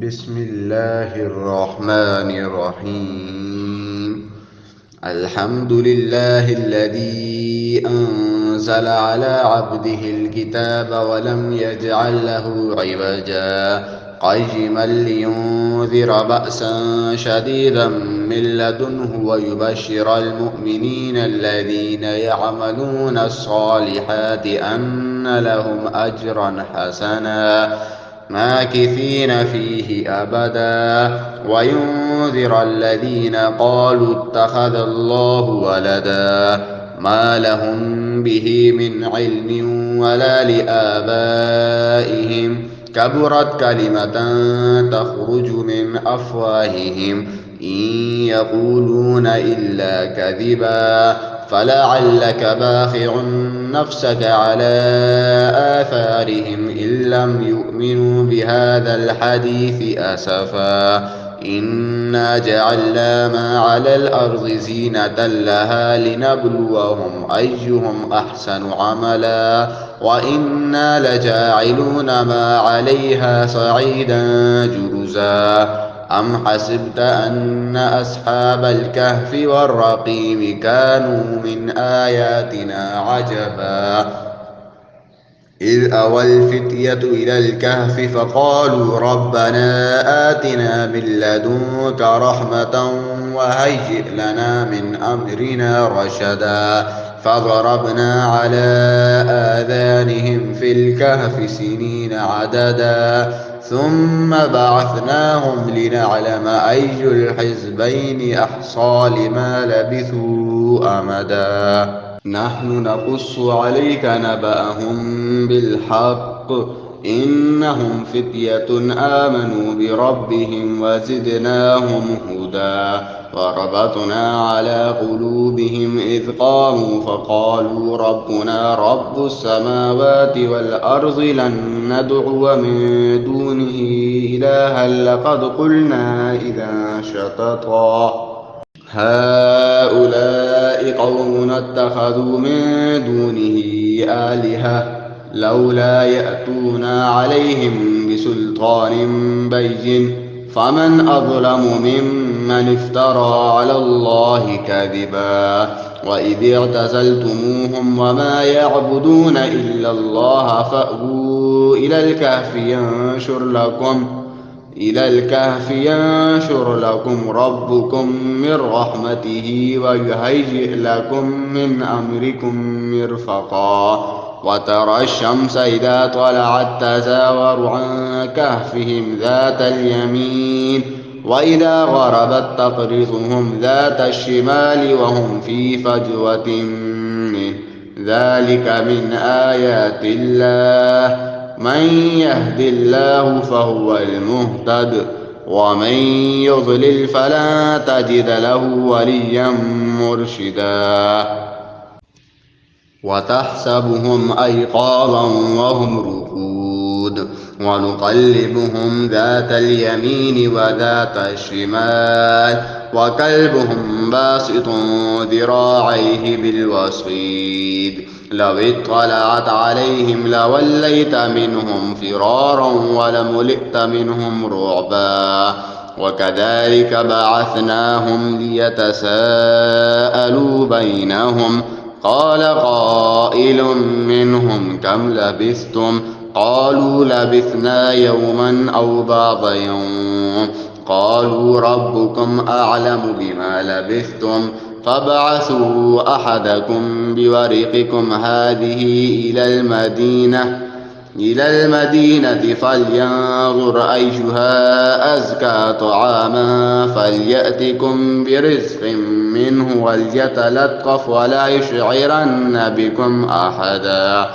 بسم الله الرحمن الرحيم. الحمد لله الذي أنزل على عبده الكتاب ولم يجعل له عوجا قيما لينذر بأسا شديدا من لدنه ويبشر المؤمنين الذين يعملون الصالحات أن لهم أجرا حسنا ماكثين فيه أبدا وينذر الذين قالوا اتخذ الله ولدا ما لهم به من علم ولا لآبائهم كبرت كلمة تخرج من أفواههم إن يقولون إلا كذبا فلعلك باخع نفسك على آثارهم إن لم يؤمنوا بهذا الحديث أسفا إنا جعلنا ما على الأرض زينة لها لنبلوهم أيهم أحسن عملا وإنا لجاعلون ما عليها صعيدا جرزا أم حسبت أن أصحاب الكهف والرقيم كانوا من آياتنا عجبا إذ أوى الفتية إلى الكهف فقالوا ربنا آتنا من لدنك رحمة وهيئ لنا من أمرنا رشدا فضربنا على آذانهم في الكهف سنين عددا ثم بعثناهم لنعلم أي الحزبين أحصى لما لبثوا أمدا نحن نقص عليك نبأهم بالحق إنهم فتية آمنوا بربهم وزدناهم هدى وربطنا على قلوبهم إذ قاموا فقالوا ربنا رب السماوات والأرض لن ندعو من دونه إلها لقد قلنا إذا شططا هؤلاء قوم اتخذوا من دونه آلهة لولا يأتون عليهم بسلطان بين فمن أظلم ممن افترى على الله كذبا وإذ اعتزلتموهم وما يعبدون إلا الله فأووا إلى الكهف ينشر لكم ربكم من رحمته ويهيئ لكم من أمركم مرفقا وترى الشمس إذا طلعت تزاور عن كهفهم ذات اليمين وإذا غربت تقرضهم ذات الشمال وهم في فجوة منه ذلك من آيات الله من يهد الله فهو المهتد ومن يضلل فلا تجد له وليا مرشدا وتحسبهم أيقاظا وهم رقود ونقلبهم ذات اليمين وذات الشمال وكلبهم باسط ذراعيه بالوصيد لو اطلعت عليهم لوليت منهم فرارا ولملئت منهم رعبا وكذلك بعثناهم ليتساءلوا بينهم قال قائل منهم كم لبثتم قالوا لبثنا يوما أو بعض يوم قالوا ربكم أعلم بما لبثتم فابعثوا أحدكم بورقكم هذه إلى المدينة فلينظر أيها أزكى طعاما فليأتكم برزق منه وليتلطف ولا يشعرن بكم أحدا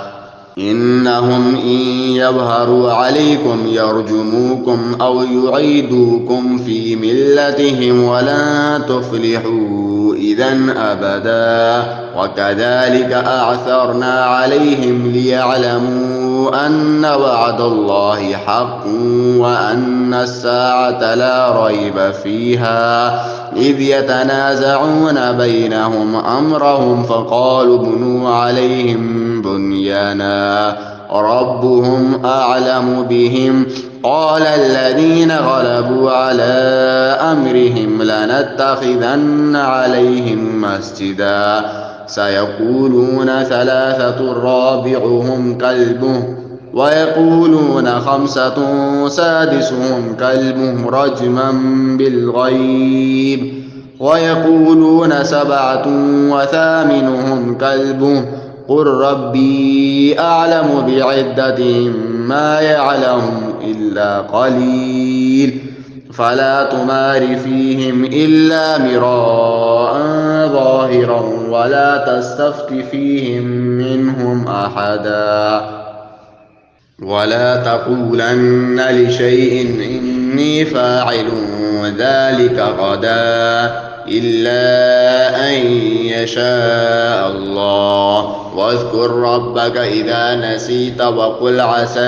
إنهم إن يظهروا عليكم يرجموكم أو يعيدوكم في ملتهم ولن تفلحوا إذن أبدا وكذلك أعثرنا عليهم ليعلموا أن وعد الله حق وأن الساعة لا ريب فيها إذ يتنازعون بينهم أمرهم فقالوا ابنوا عليهم بنيانا ربهم أعلم بهم. قال الذين غلبوا على أمرهم لنتخذن عليهم مسجدا سيقولون ثلاثة رابعهم كلبهم ويقولون خمسة سادسهم كلبهم رجما بالغيب ويقولون سبعة وثامنهم كلبهم قل ربي أعلم بعدتهم ما يعلم إلا قليل فلا تمار فيهم إلا مراء ظاهرا ولا تستفت فيهم منهم أحدا ولا تقولن لشيء إني فاعل ذلك غدا إلا أن يشاء الله واذكر ربك إذا نسيت وقل عسى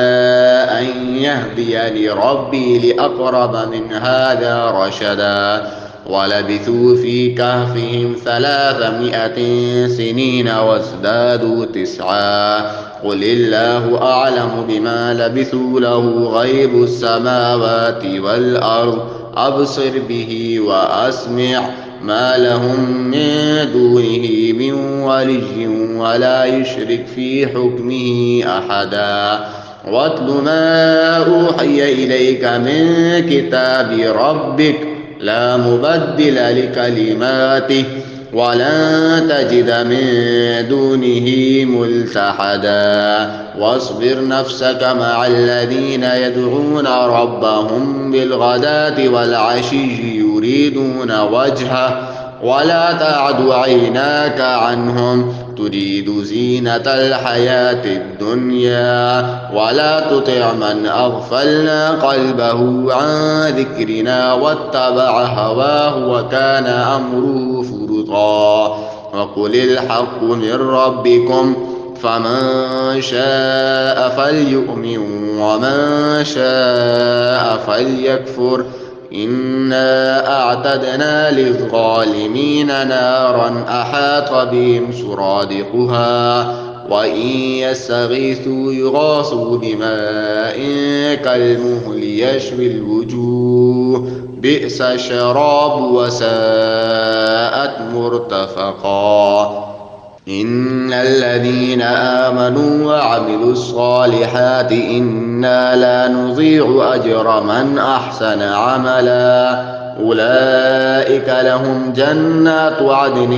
أن يهديني ربي لأقرب من هذا رشدا ولبثوا في كهفهم 300 سنين وازدادوا 9 قل الله أعلم بما لبثوا له غيب السماوات والأرض أبصر به وأسمع ما لهم من دونه من ولي ولا يشرك في حكمه أحدا واتل ما أوحي إليك من كتاب ربك لا مبدل لكلماته ولن تجد من دونه ملتحدا واصبر نفسك مع الذين يدعون ربهم بالغداة والعشي يريدون وجهه ولا تعد عيناك عنهم تريد زينة الحياة الدنيا ولا تطع من أغفلنا قلبه عن ذكرنا واتبع هواه وكان أمره فرطا وقل الحق من ربكم فمن شاء فليؤمن ومن شاء فليكفر إنا أعتدنا للظالمين نارا أحاط بهم سرادقها وإن يستغيثوا يغاثوا بماء كالمهل يشوي الوجوه بئس الشراب وساءت مرتفقا إن الذين آمنوا وعملوا الصالحات إنا لا نضيع أجر من أحسن عملا أولئك لهم جنات عدن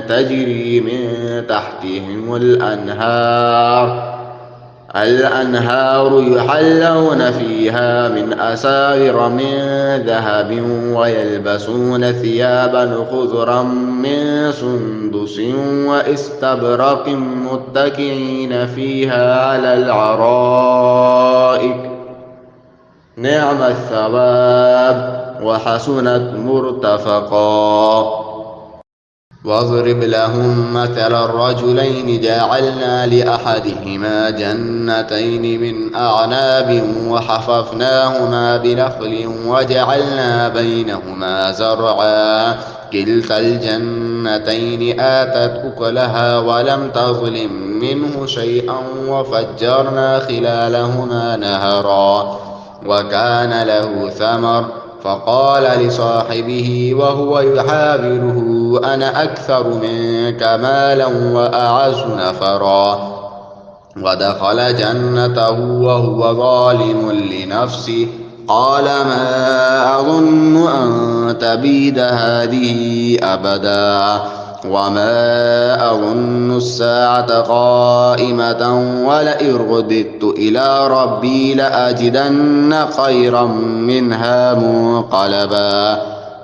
تجري من تحتهم الأنهار يحلون فيها من أساور من ذهب ويلبسون ثيابا خضرا من سندس واستبرق متكئين فيها على الأرائك نعم الثواب وحسنت مرتفقا واضرب لهم مثل الرجلين جعلنا لأحدهما جنتين من أعناب وحففناهما بنخل وجعلنا بينهما زرعا كلتا الجنتين آتت أكلها ولم تظلم منه شيئا وفجرنا خلالهما نهرا وكان له ثمر فقال لصاحبه وهو يحاوره أنا أكثر منك مالا وأعز نفرا ودخل جنته وهو ظالم لنفسه قال ما أظن أن تبيد هذه أبدا وما أظن الساعة قائمة ولئن رددت إلى ربي لأجدن خيرا منها منقلبا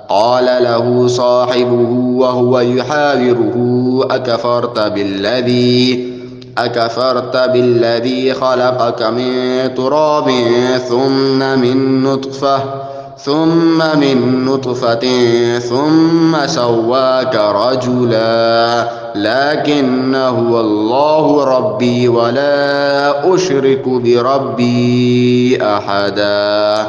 قال له صاحبه وهو يحاوره أكفرت بالذي خلقك من تراب ثم من نطفة ثم سواك رجلا لكن هو الله ربي ولا أشرك بربي أحدا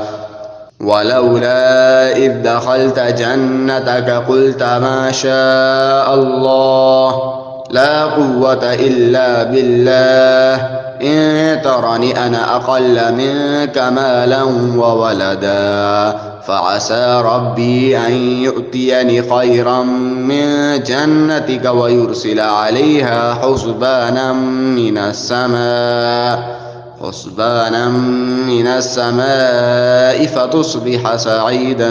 ولولا إذ دخلت جنتك قلت ما شاء الله لا قوة إلا بالله. إن ترني أنا أقل منك مالا وولدا فعسى ربي أن يؤتيني خيرا من جنتك ويرسل عليها حسبانا من السماء فتصبح سعيدا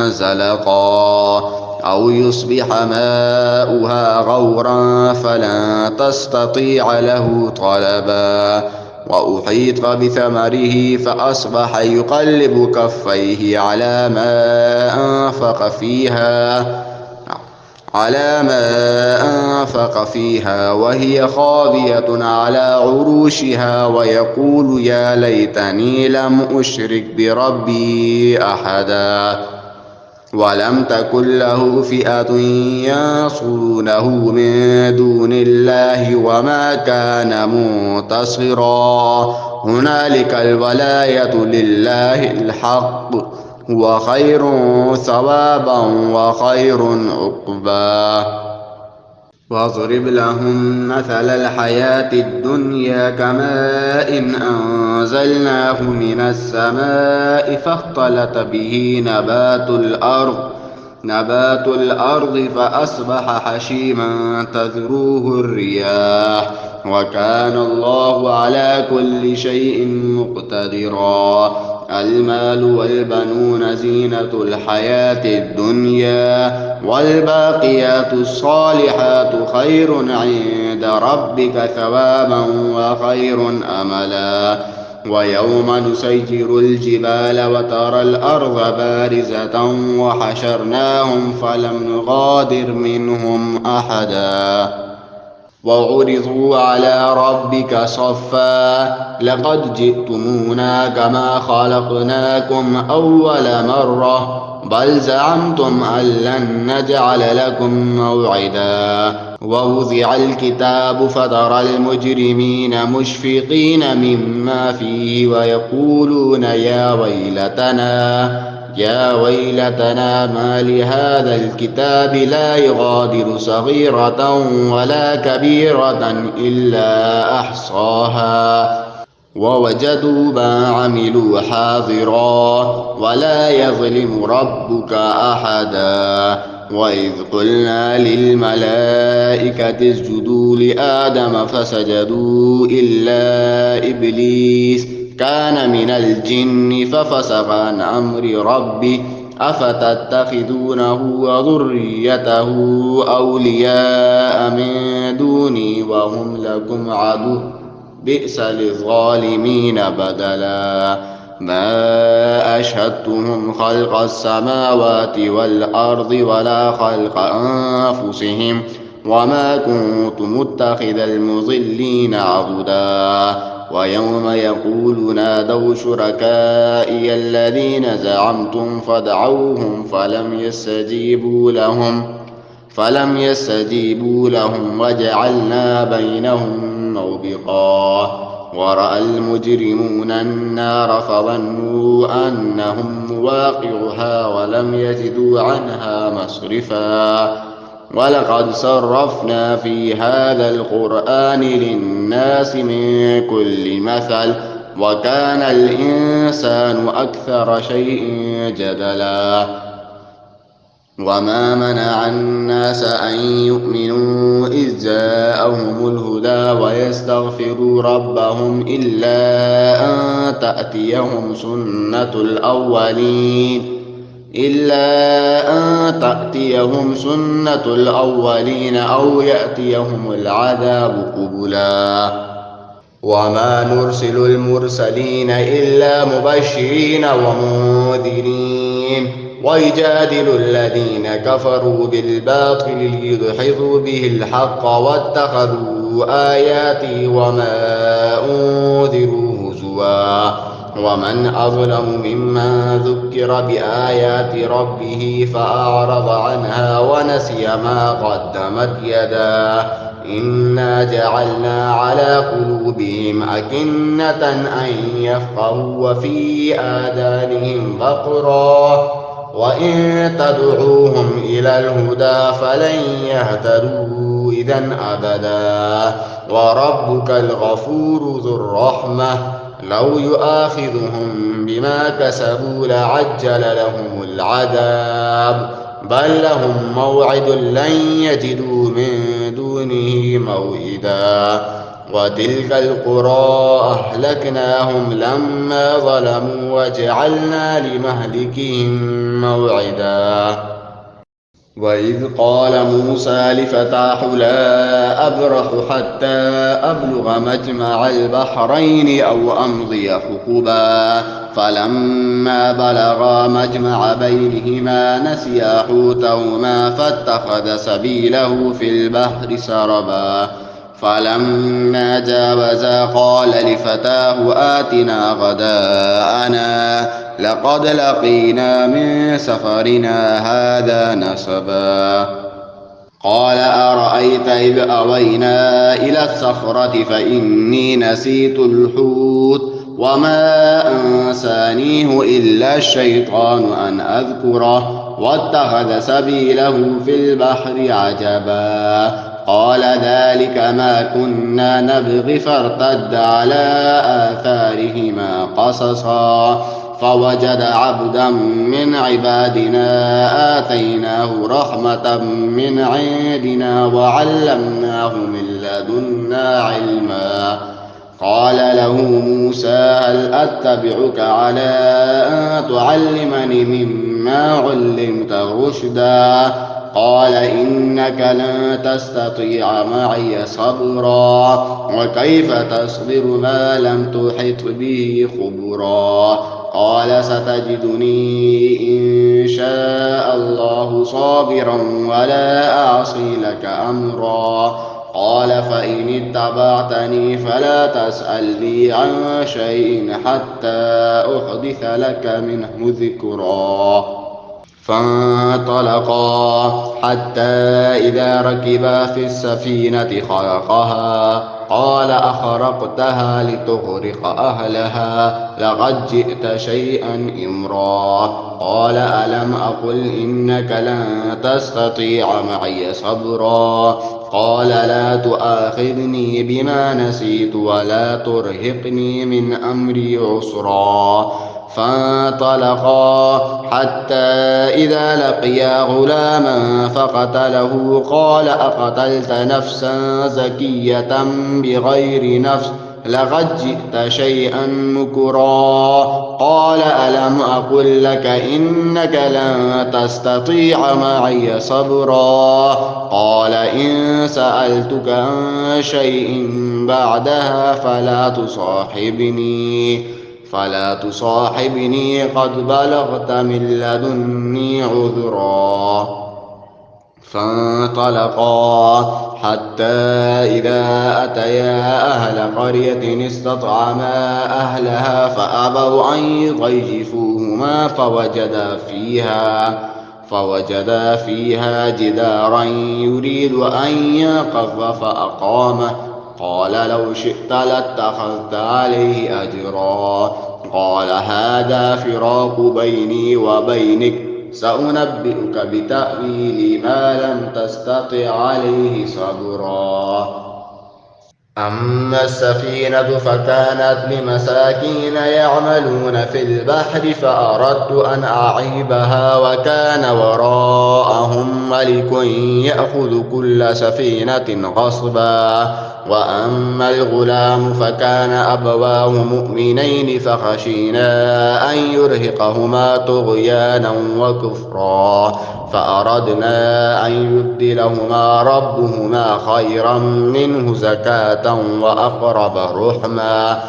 زلقا أو يصبح ماؤها غورا فلن تستطيع له طلبا. وأحيط بثمره فأصبح يقلب كفيه على ما أنفق فيها وهي خاوية على عروشها ويقول يا ليتني لم أشرك بربي أحدا. ولم تكن له فئة ينصرونه من دون الله وما كان منتصرا. هنالك الولاية لله الحق هو خير ثوابا وخير عقبا. واضرب لهم مثل الحياة الدنيا كماء أنزلناه من السماء فاختلط به نبات الأرض فأصبح حشيما تذروه الرياح وكان الله على كل شيء مقتدرا. المال والبنون زينة الحياة الدنيا والباقيات الصالحات خير عند ربك ثوابا وخير أملا. ويوم نسير الجبال وترى الأرض بارزة وحشرناهم فلم نغادر منهم أحدا وعرضوا على ربك صفا لقد جئتمونا كما خلقناكم أول مرة بل زعمتم أن لن نجعل لكم موعدا. ووضع الكتاب فترى المجرمين مشفقين مما فيه ويقولون يا ويلتنا ما لهذا الكتاب لا يغادر صغيرة ولا كبيرة إلا أحصاها ووجدوا ما عملوا حاضرا ولا يظلم ربك أحدا. وإذ قلنا للملائكة اسجدوا لآدم فسجدوا إلا إبليس كان من الجن ففسق عن أمر ربه أفتتخذونه وذريته أولياء من دوني وهم لكم عدو بئس للظالمين بدلا. ما أشهدتهم خلق السماوات والأرض ولا خلق أنفسهم وما كنت متخذ المضلين عضدا. ويوم يقول نادوا شركائي الذين زعمتم فدعوهم فلم يستجيبوا لهم وجعلنا بينهم موبقا. ورأى المجرمون النار فظنوا أنهم مواقعها ولم يجدوا عنها مصرفا. ولقد صرفنا في هذا القرآن للناس من كل مثل وكان الإنسان أكثر شيء جدلا. وما منع الناس أن يؤمنوا إذ جاءهم الهدى ويستغفروا ربهم إلا أن تأتيهم سنة الأولين أو يأتيهم العذاب قبلا. وما نرسل المرسلين إلا مبشرين ومنذرين ويجادل الذين كفروا بالباطل ليدحضوا به الحق واتخذوا آياتي وما أنذروا هزوا. ومن أظلم ممن ذكر بآيات ربه فأعرض عنها ونسي ما قدمت يداه إنا جعلنا على قلوبهم أكنة أن يفقهوا وفي آذانهم وقرا وإن تدعوهم إلى الهدى فلن يهتدوا إذا أبدا. وربك الغفور ذو الرحمة لو يؤاخذهم بما كسبوا لعجل لهم العذاب بل لهم موعد لن يجدوا من دونه موئدا. وتلك القرى أهلكناهم لما ظلموا وجعلنا لمهلكهم موعدا. وإذ قال موسى لفتاه لا أبرح حتى أبلغ مجمع البحرين أو أمضي حقبا فلما بلغا مجمع بينهما نسيا حوتهما فاتخذ سبيله في البحر سربا فلما جاوزا قال لفتاه آتنا غداءنا لقد لقينا من سفرنا هذا نصبا. قال أرأيت إذ أوينا إلى الصخرة فإني نسيت الحوت وما أنسانيه إلا الشيطان أن أذكره واتخذ سبيله في البحر عجبا. قال ذلك ما كنا نبغي فارتد على آثارهما قصصا فوجد عبدا من عبادنا آتيناه رحمة من عندنا وعلمناه من لدنا علما. قال له موسى هل أتبعك على أن تعلمني مما علمت رشدا قال إنك لن تستطيع معي صبرا وكيف تصبر ما لم تحط به خبرا. قال ستجدني إن شاء الله صابرا ولا أعصي لك أمرا. قال فإن اتبعتني فلا تسألني عن شيء حتى أحدث لك منه ذكرا. فانطلقا حتى إذا ركبا في السفينة خرقها قال أخرقتها لتغرق أهلها لقد جئت شيئا إمرا. قال ألم أقل إنك لن تستطيع معي صبرا. قال لا تؤاخذني بما نسيت ولا ترهقني من أمري عسرا. فانطلقا حتى إذا لقيا غلاما فقتله قال أقتلت نفسا زكية بغير نفس لقد جئت شيئا نكرا. قال ألم أقل لك إنك لن تستطيع معي صبرا. قال إن سألتك عن شيء بعدها فلا تصاحبني قد بلغت من لدني عذرا. فانطلقا حتى إذا أتيا أهل قرية استطعما أهلها فأبوا أن يضيفوهما فوجدا فيها جدارا يريد أن ينقض فأقامه. قال لو شئت لاتخذت عليه أجرا. قال هذا فراق بيني وبينك سأنبئك بتأويل ما لم تستطع عليه صبرا. أما السفينة فكانت لمساكين يعملون في البحر فأردت أن أعيبها وكان وراءهم ملك يأخذ كل سفينة غصبا. وأما الغلام فكان أبواه مؤمنين فخشينا أن يرهقهما طغيانا وكفرا فأردنا أن يبدلهما ربهما خيرا منه زكاة وأقرب رحما.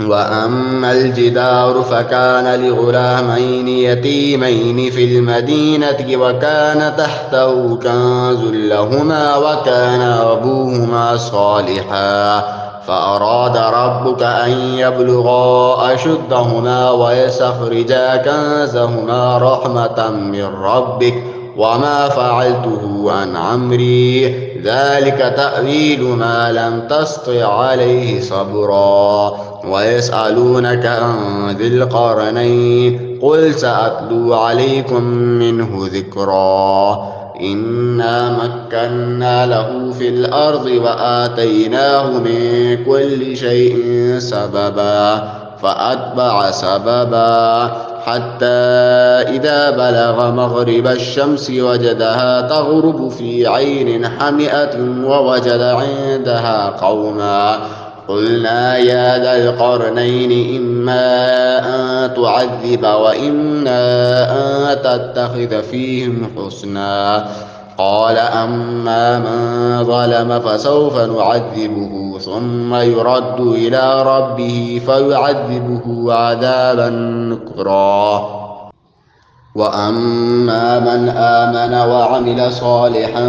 وأما الجدار فكان لغلامين يتيمين في المدينة وكان تحته كنز لهما وكان أبوهما صالحا فأراد ربك أن يبلغا أشدهما ويستخرجا كنزهما رحمة من ربك وما فعلته عن أمري ذلك تأويل ما لم تسطع عليه صبرا. ويسألونك عن ذي القرنين قل سأتلو عليكم منه ذكرا. إنا مكنا له في الأرض وآتيناه من كل شيء سببا فأتبع سببا حتى إذا بلغ مغرب الشمس وجدها تغرب في عين حمئة ووجد عندها قوما قلنا يا ذا القرنين إما أن تعذب وإما أن تتخذ فيهم حسنا قال أما من ظلم فسوف نعذبه ثم يرد إلى ربه فيعذبه عذابا نكرا وأما من آمن وعمل صالحا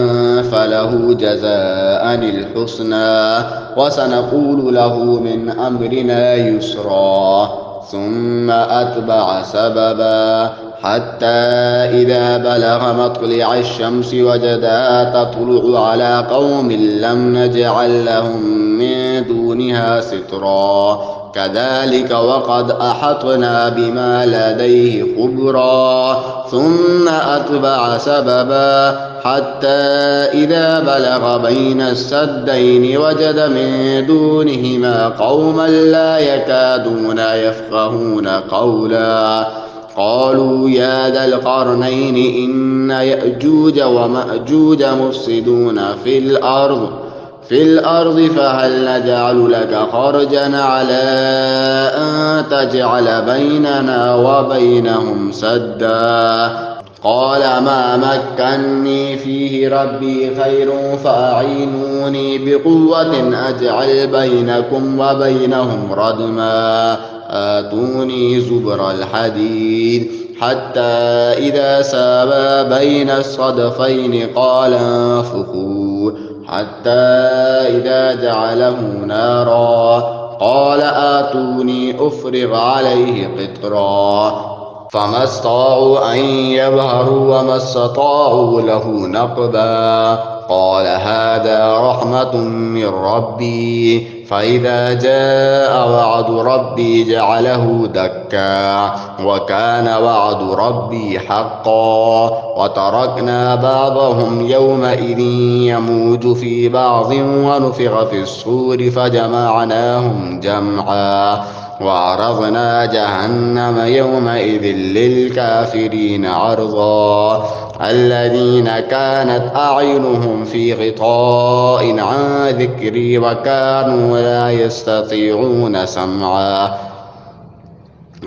فله جزاء الحسنى وسنقول له من أمرنا يسرا ثم أتبع سببا حتى إذا بلغ مطلع الشمس وجدها تطلع على قوم لم نجعل لهم من دونها سترا كذلك وقد أحطنا بما لديه خبرا ثم أتبع سببا حتى إذا بلغ بين السدين وجد من دونهما قوما لا يكادون يفقهون قولا قالوا يا ذا القرنين إن يأجوج ومأجوج مفسدون في الأرض فهل نجعل لك خرجا على أن تجعل بيننا وبينهم سدا قال ما مكني فيه ربي خير فأعينوني بقوة أجعل بينكم وبينهم ردما آتوني زبر الحديد حتى إذا سابا بين الصدفين قال انفخوا حتى إذا جعله نارا قال آتوني أفرغ عليه قطرا فما استطاعوا أن يظهروا وما استطاعوا له نقبا قال هذا رحمة من ربي فإذا جاء وعد ربي جعله دكا وكان وعد ربي حقا وتركنا بعضهم يومئذ يموج في بعض ونفخ في الصور فجمعناهم جمعا وعرضنا جهنم يومئذ للكافرين عرضا الذين كانت أعينهم في غطاء عن ذكري وكانوا لا يستطيعون سمعا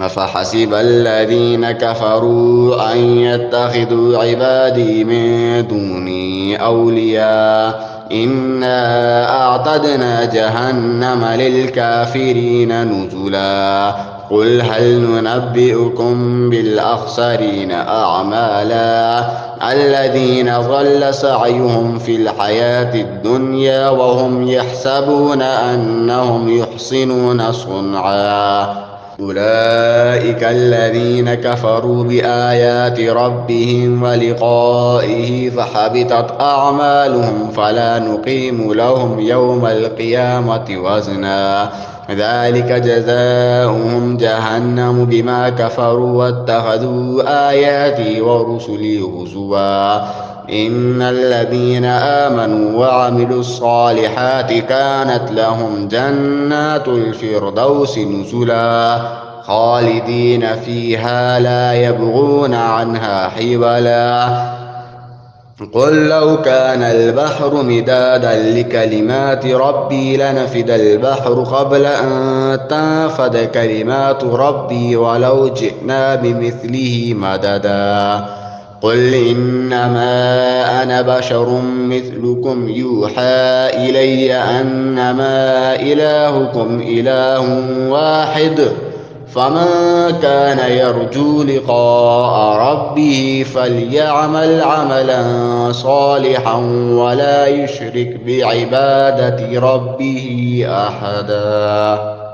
أفحسب الذين كفروا أن يتخذوا عبادي من دوني أولياء إنا أعتدنا جهنم للكافرين نزلا قل هل ننبئكم بالأخسرين أعمالا الذين ضل سعيهم في الحياة الدنيا وهم يحسبون أنهم يحسنون صنعا أولئك الذين كفروا بآيات ربهم ولقائه فحبطت أعمالهم فلا نقيم لهم يوم القيامة وزنا ذلك جزاؤهم جهنم بما كفروا واتخذوا آياتي ورسلي هزوا إن الذين آمنوا وعملوا الصالحات كانت لهم جنات الفردوس نزلا خالدين فيها لا يبغون عنها حولا قل لو كان البحر مدادا لكلمات ربي لنفد البحر قبل أن تنفد كلمات ربي ولو جئنا بمثله مددا قل إنما أنا بشر مثلكم يوحى إلي أنما إلهكم إله واحد فمن كان يرجو لقاء ربه فليعمل عملا صالحا ولا يشرك بعبادة ربه أحدا.